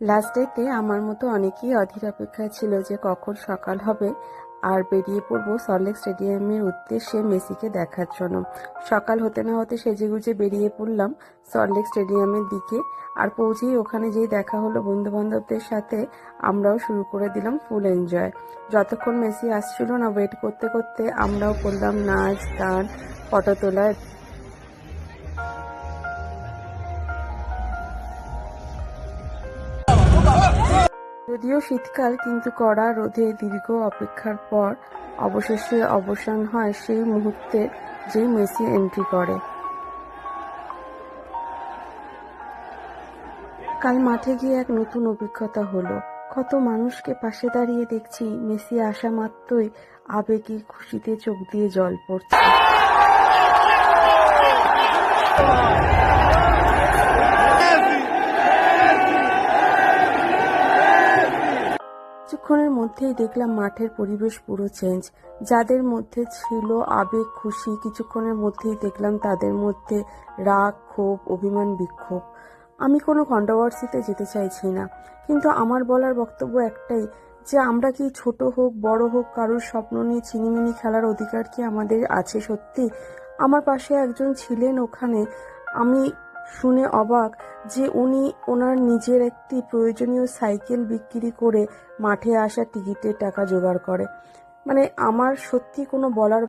Last ডেতে আমার মতো অনেকেই অধীর অপেক্ষায় ছিল যে কখন সকাল হবে আর বেরিয়ে পড়বো সল্টলেক স্টেডিয়ামের উদ্দেশ্যে মেসিকে দেখার জন্য। সকাল হতে না হতে সেজেগুজে বেরিয়ে পড়লাম সল্টলেক স্টেডিয়ামের দিকে। আর পৌঁছেই ওখানে যেই দেখা হলো বন্ধু বান্ধবদের সাথে, আমরাও শুরু করে দিলাম ফুল এনজয়। যতক্ষণ মেসি আসছিল না, ওয়েট করতে করতে আমরাও করলাম নাচ গান, ফটো তোলা। যদিও শীতকাল, কিন্তু কড়া রোদে দীর্ঘ অপেক্ষার পর অবশেষে অবসান হয় সেই মুহূর্তের, যেই মেসি এন্ট্রি করে। কাল মাঠে গিয়ে এক নতুন অভিজ্ঞতা হলো। কত মানুষকে পাশে দাঁড়িয়ে দেখছি, মেসি আসা মাত্রই আবেগে খুশিতে চোখ দিয়ে জল পড়ছে। কিছুক্ষণের মধ্যেই দেখলাম মাঠের পরিবেশ পুরো চেঞ্জ। যাদের মধ্যে ছিল আবেগ খুশি, কিছুক্ষণের মধ্যেই দেখলাম তাদের মধ্যে রাগ, ক্ষোভ, অভিমান, বিক্ষোভ। আমি কোনো কন্ট্রোভার্সিতে যেতে চাইছি না, কিন্তু আমার বলার বক্তব্য একটাই, যে আমরা কি ছোট হোক বড় হোক কারোর স্বপ্ন নিয়ে চিনিমিনি খেলার অধিকার কি আমাদের আছে সত্যি? আমার পাশে একজন ছিলেন ওখানে, আমি শুনে অবাক যে উনি ওনার নিজের একটি প্রয়োজনীয় সাইকেল বিক্রি করে মাঠে আসা টিকিটের টাকা জোগাড় করে। মানে আমার সত্যি কোনো বলার